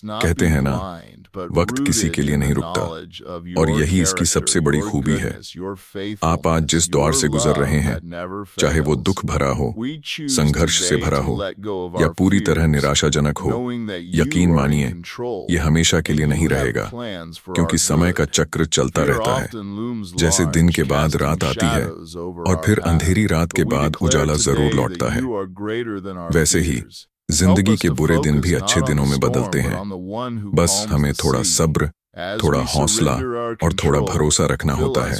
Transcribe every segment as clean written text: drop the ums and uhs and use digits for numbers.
कहते हैं ना, वक्त किसी के लिए नहीं रुकता, और यही इसकी सबसे बड़ी खूबी है। आप आज जिस दौर से गुजर रहे हैं, चाहे वो दुख भरा हो, संघर्ष से भरा हो या पूरी तरह निराशाजनक हो, यकीन मानिए ये हमेशा के लिए नहीं रहेगा, क्योंकि समय का चक्र चलता रहता है। जैसे दिन के बाद रात आती है और फिर अंधेरी रात के बाद उजाला जरूर लौटता है, वैसे ही जिंदगी के बुरे दिन भी अच्छे दिनों में बदलते हैं। बस हमें थोड़ा सब्र, थोड़ा हौसला और थोड़ा भरोसा रखना होता है।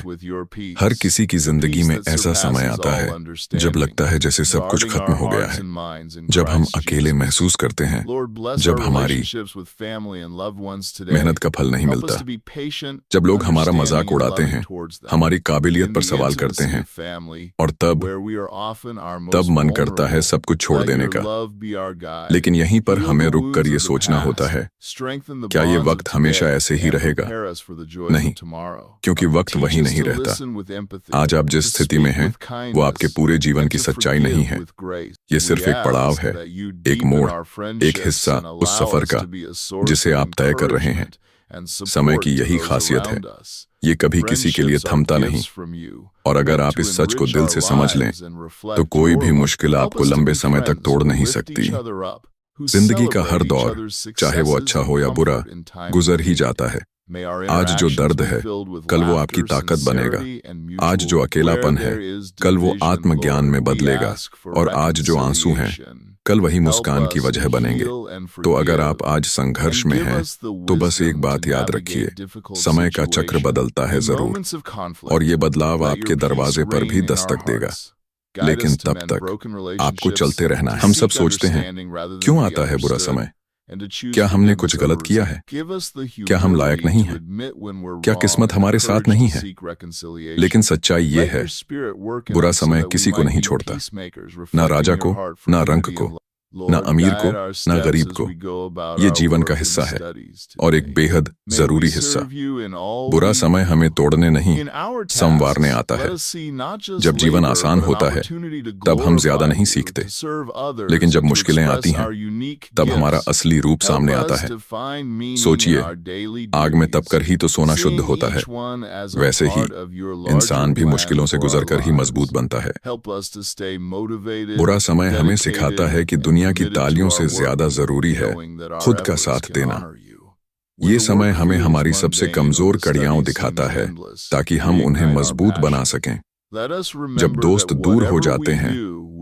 हर किसी की जिंदगी में ऐसा समय आता है जब लगता है जैसे सब कुछ खत्म हो गया है, जब हम अकेले महसूस करते हैं, जब हमारी मेहनत का फल नहीं मिलता, जब लोग हमारा मजाक उड़ाते हैं, हमारी काबिलियत पर सवाल करते हैं, और तब मन करता है सब कुछ छोड़ देने का। लेकिन यहीं पर हमें रुककर ये सोचना होता है, क्या ये वक्त हमेशा ऐसे ही रहेगा? नहीं, क्योंकि वक्त वही नहीं रहता। आज आप जिस स्थिति में हैं, वो आपके पूरे जीवन की सच्चाई नहीं है। ये सिर्फ एक पड़ाव है, एक मोड़, एक हिस्सा उस सफर का जिसे आप तय कर रहे हैं। समय की यही खासियत है, ये कभी किसी के लिए थमता नहीं। और अगर आप इस सच को दिल से समझ लें, तो कोई भी मुश्किल आपको लंबे समय तक तोड़ नहीं सकती। जिंदगी का हर दौर, चाहे वो अच्छा हो या बुरा, गुजर ही जाता है। आज जो दर्द है, कल वो आपकी ताकत बनेगा। आज जो अकेलापन है, कल वो आत्मज्ञान में बदलेगा। और आज जो आंसू हैं, कल वही मुस्कान की वजह बनेंगे। तो अगर आप आज संघर्ष में हैं, तो बस एक बात याद रखिए, समय का चक्र बदलता है जरूर, और ये बदलाव आपके दरवाजे पर भी दस्तक देगा। लेकिन तब तक आपको चलते रहना है। हम सब सोचते हैं, क्यों आता है बुरा समय? क्या हमने कुछ गलत किया है? क्या हम लायक नहीं हैं? क्या किस्मत हमारे साथ नहीं है? लेकिन सच्चाई ये है, बुरा समय किसी को नहीं छोड़ता, ना राजा को, ना रंक को, ना अमीर को, ना गरीब को। ये जीवन का हिस्सा है, और एक बेहद जरूरी हिस्सा। बुरा समय हमें तोड़ने नहीं, संवारने आता है। जब जीवन आसान होता है, तब हम ज्यादा नहीं सीखते, लेकिन जब मुश्किलें आती हैं, तब हमारा असली रूप सामने आता है। सोचिए, आग में तपकर ही तो सोना शुद्ध होता है, वैसे ही इंसान भी मुश्किलों से गुजरकर ही मजबूत बनता है। बुरा समय हमें सिखाता है कि दुनिया की तालियों से ज्यादा जरूरी है खुद का साथ देना। ये समय हमें हमारी सबसे कमजोर कड़ियां दिखाता है, ताकि हम उन्हें मजबूत बना सकें। जब दोस्त दूर हो जाते हैं,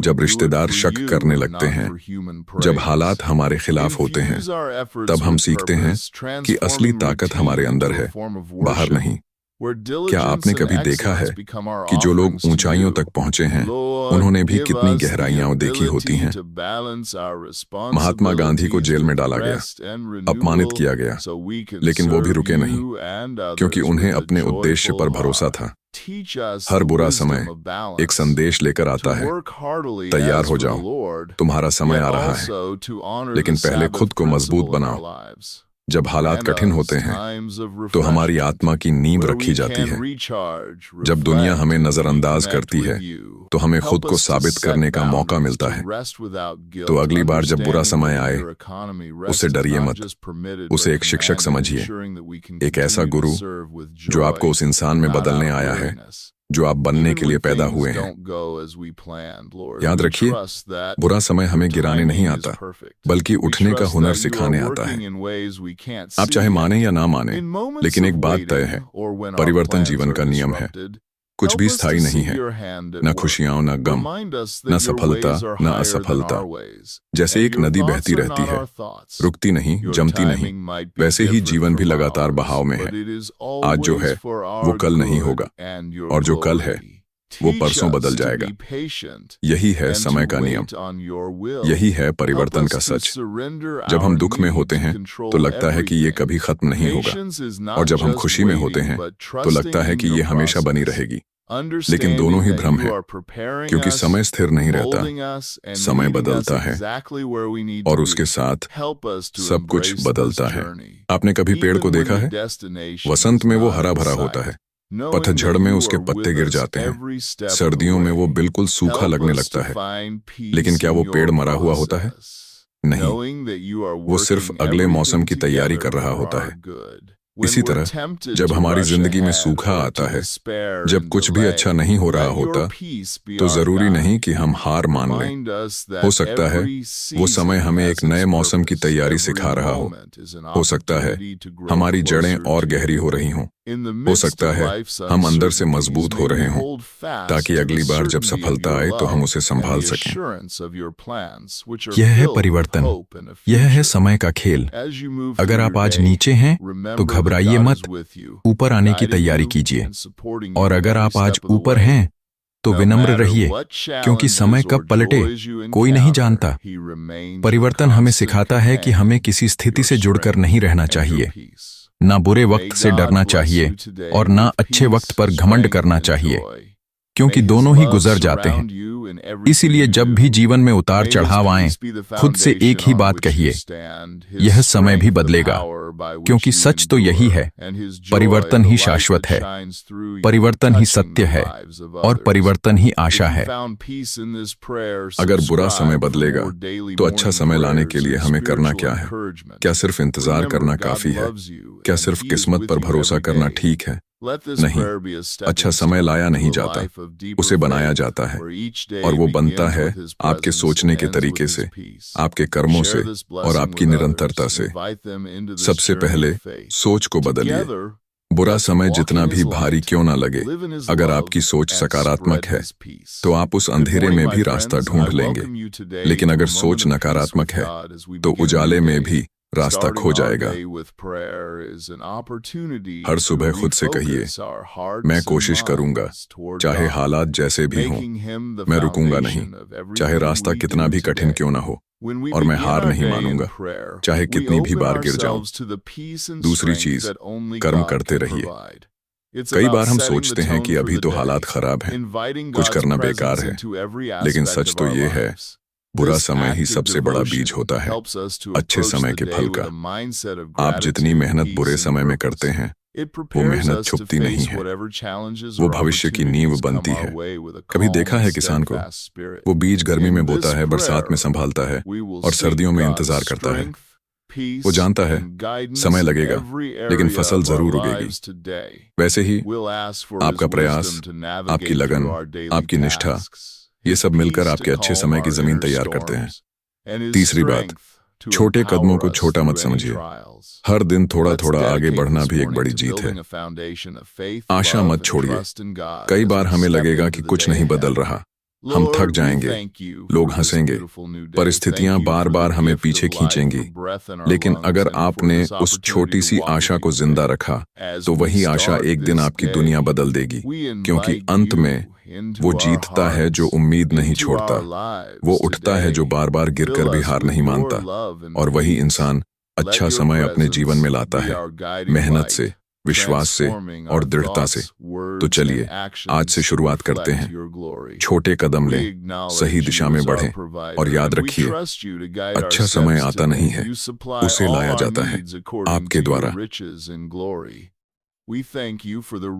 जब रिश्तेदार शक करने लगते हैं, जब हालात हमारे खिलाफ होते हैं, तब हम सीखते हैं कि असली ताकत हमारे अंदर है, बाहर नहीं। क्या आपने कभी देखा है कि जो लोग ऊंचाइयों तक पहुंचे हैं, उन्होंने भी कितनी गहराइयां देखी होती हैं? महात्मा गांधी को जेल में डाला गया, अपमानित किया गया, लेकिन वो भी रुके नहीं, क्योंकि उन्हें अपने उद्देश्य पर भरोसा था। हर बुरा समय एक संदेश लेकर आता है, तैयार हो जाओ, तुम्हारा समय आ रहा है, लेकिन पहले खुद को मजबूत बनाओ। जब हालात कठिन होते हैं, तो हमारी आत्मा की नींव रखी जाती है। जब दुनिया हमें नजरअंदाज करती है, तो हमें खुद को साबित करने का मौका मिलता है। तो अगली बार जब बुरा समय आए, उससे डरिए मत, उसे एक शिक्षक समझिए, एक ऐसा गुरु जो आपको उस इंसान में बदलने आया है जो आप बनने के लिए पैदा हुए हैं। याद रखिए, बुरा समय हमें गिराने नहीं आता, बल्कि उठने का हुनर सिखाने आता है। आप चाहे माने या ना माने, लेकिन एक बात तय है, परिवर्तन जीवन का नियम है। कुछ भी स्थायी नहीं है, न खुशियां, न गम, न सफलता, न असफलता। जैसे एक नदी बहती रहती है, रुकती नहीं, जमती नहीं, वैसे ही जीवन भी लगातार बहाव में है। आज जो है वो कल नहीं होगा, और जो कल है वो परसों बदल जाएगा। यही है समय का नियम, यही है परिवर्तन का सच। जब हम दुख में होते हैं, तो लगता है कि ये कभी खत्म नहीं होगा, और जब हम खुशी में होते हैं, तो लगता है कि ये हमेशा बनी रहेगी। लेकिन दोनों ही भ्रम है, क्योंकि समय स्थिर नहीं रहता, समय बदलता है, और उसके साथ सब कुछ बदलता है। आपने कभी पेड़ को देखा है? वसंत में वो हरा भरा होता है, पतझड़ में उसके पत्ते गिर जाते हैं, सर्दियों में वो बिल्कुल सूखा लगने लगता है। लेकिन क्या वो पेड़ मरा हुआ होता है? नहीं, वो सिर्फ अगले मौसम की तैयारी कर रहा होता है। इसी तरह जब हमारी जिंदगी में सूखा आता है, जब कुछ भी अच्छा नहीं हो रहा होता, तो जरूरी नहीं कि हम हार मान लें। हो सकता है वो समय हमें एक नए मौसम की तैयारी सिखा रहा हो सकता है हमारी जड़ें और गहरी हो रही हों, हो सकता है हम अंदर से मजबूत हो रहे हों, ताकि अगली बार जब सफलता आए तो हम उसे संभाल सकें। यह है परिवर्तन, यह है समय का खेल। अगर आप आज नीचे हैं तो घबराइए मत, ऊपर आने की तैयारी कीजिए। और अगर आप आज ऊपर हैं तो विनम्र रहिए, क्योंकि समय कब पलटे कोई नहीं जानता। परिवर्तन हमें सिखाता है कि हमें किसी स्थिति से जुड़कर नहीं रहना चाहिए। ना बुरे वक्त से डरना चाहिए और ना अच्छे वक्त पर घमंड करना चाहिए, क्योंकि दोनों ही गुजर जाते हैं। इसीलिए जब भी जीवन में उतार चढ़ाव आएं, खुद से एक ही बात कहिए, यह समय भी बदलेगा, क्योंकि सच तो यही है, परिवर्तन ही शाश्वत है, परिवर्तन ही सत्य है और परिवर्तन ही आशा है। अगर बुरा समय बदलेगा तो अच्छा समय लाने के लिए हमें करना क्या है? क्या सिर्फ इंतजार करना काफी है? क्या सिर्फ किस्मत पर भरोसा करना ठीक है? नहीं, अच्छा समय लाया नहीं जाता, उसे बनाया जाता है, और वो बनता है आपके सोचने के तरीके से, आपके कर्मों से और आपकी निरंतरता से। सबसे पहले सोच को बदलिए। बुरा समय जितना भी भारी क्यों ना लगे, अगर आपकी सोच सकारात्मक है तो आप उस अंधेरे में भी रास्ता ढूंढ लेंगे। लेकिन अगर सोच नकारात्मक है तो उजाले में भी रास्ता खो जाएगा। हर सुबह खुद से कहिए, मैं कोशिश करूंगा, चाहे हालात जैसे भी हों, मैं रुकूंगा नहीं, चाहे रास्ता कितना भी कठिन क्यों ना हो, और मैं हार नहीं मानूंगा, चाहे कितनी भी बार गिर जाऊं। दूसरी चीज, कर्म करते रहिए। कई बार हम सोचते हैं कि अभी तो हालात खराब हैं, कुछ करना बेकार है, लेकिन सच तो ये है, बुरा समय ही सबसे बड़ा बीज होता है अच्छे समय के फल का। आप जितनी मेहनत बुरे समय में करते हैं, वो मेहनत छुपती नहीं है, वो भविष्य की नींव बनती है। कभी देखा है किसान को? वो बीज गर्मी में बोता है, बरसात में संभालता है और सर्दियों में इंतजार करता है। वो जानता है समय लगेगा, लेकिन फसल जरूर उगेगी। वैसे ही आपका प्रयास, आपकी लगन, आपकी निष्ठा, ये सब मिलकर आपके अच्छे समय की जमीन तैयार करते हैं। तीसरी बात, छोटे कदमों को छोटा मत समझिए। हर दिन थोड़ा थोड़ा आगे बढ़ना भी एक बड़ी जीत है। आशा मत छोड़िए। कई बार हमें लगेगा कि कुछ नहीं बदल रहा, हम थक जाएंगे, लोग हंसेंगे, परिस्थितियां बार बार हमें पीछे खींचेंगी। लेकिन अगर आपने उस छोटी सी आशा को जिंदा रखा, तो वही आशा एक दिन आपकी दुनिया बदल देगी, क्योंकि अंत में वो जीतता है जो उम्मीद नहीं छोड़ता, वो उठता है जो बार बार गिरकर भी हार नहीं मानता, और वही इंसान अच्छा समय अपने जीवन में लाता है, मेहनत से, विश्वास से और दृढ़ता से। तो चलिए आज से शुरुआत करते हैं। छोटे कदम लें, सही दिशा में बढ़ें, और याद रखिए, अच्छा समय आता नहीं है, उसे लाया जाता है आपके द्वारा।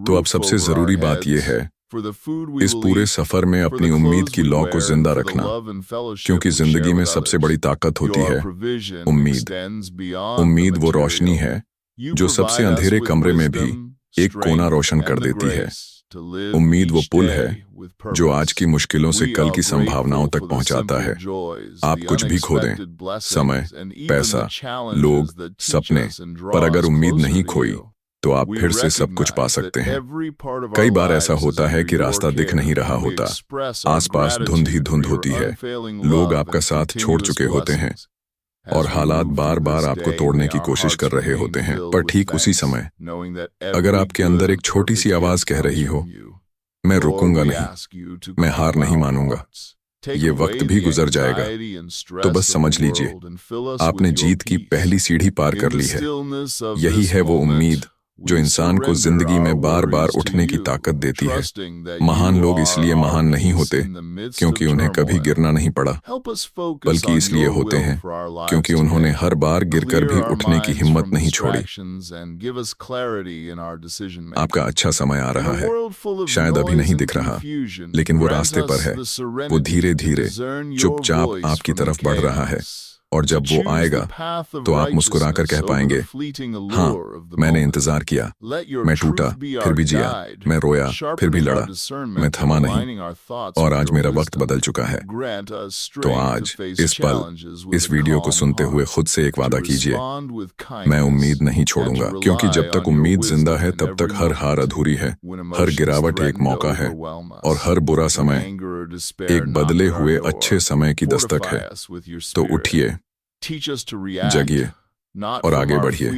तो अब सबसे जरूरी बात यह है, इस पूरे सफर में अपनी उम्मीद की लौ को जिंदा रखना, क्योंकि जिंदगी में सबसे बड़ी ताकत होती है उम्मीद। उम्मीद वो रोशनी है जो सबसे अंधेरे कमरे में भी एक कोना रोशन कर देती है। उम्मीद वो पुल है जो आज की मुश्किलों से कल की संभावनाओं तक पहुंचाता है। आप कुछ भी खो दें, समय, पैसा, लोग, सपने, पर अगर उम्मीद नहीं खोई तो आप फिर से सब कुछ पा सकते हैं। कई बार ऐसा होता है कि रास्ता दिख नहीं रहा होता, आसपास धुंध ही धुंध होती है, लोग आपका साथ छोड़ चुके होते हैं, और हालात बार बार आपको तोड़ने की कोशिश कर रहे होते हैं। पर ठीक उसी समय अगर आपके अंदर एक छोटी सी आवाज कह रही हो, मैं रुकूंगा नहीं, मैं हार नहीं मानूंगा, ये वक्त भी गुजर जाएगा, तो बस समझ लीजिए आपने जीत की पहली सीढ़ी पार कर ली है। यही है वो उम्मीद जो इंसान को जिंदगी में बार बार उठने की ताकत देती है। महान लोग इसलिए महान नहीं होते क्योंकि उन्हें कभी गिरना नहीं पड़ा, बल्कि इसलिए होते हैं क्योंकि उन्होंने हर बार गिरकर भी उठने की हिम्मत नहीं छोड़ी। आपका अच्छा समय आ रहा है, शायद अभी नहीं दिख रहा, लेकिन वो रास्ते पर है, वो धीरे धीरे चुपचाप आपकी तरफ बढ़ रहा है। और जब वो आएगा तो आप मुस्कुराकर कह पाएंगे, हाँ, मैंने इंतजार किया, मैं टूटा फिर भी जिया, मैं रोया फिर भी लड़ा, मैं थमा नहीं, और आज मेरा वक्त बदल चुका है। तो आज इस पल इस वीडियो को सुनते हुए खुद से एक वादा कीजिए, मैं उम्मीद नहीं छोड़ूंगा, क्योंकि जब तक उम्मीद जिंदा है तब तक हर हार अधूरी है, हर गिरावट एक मौका है, और हर बुरा समय एक बदले हुए अच्छे समय की दस्तक है। तो उठिए, जगिए और आगे बढ़िए।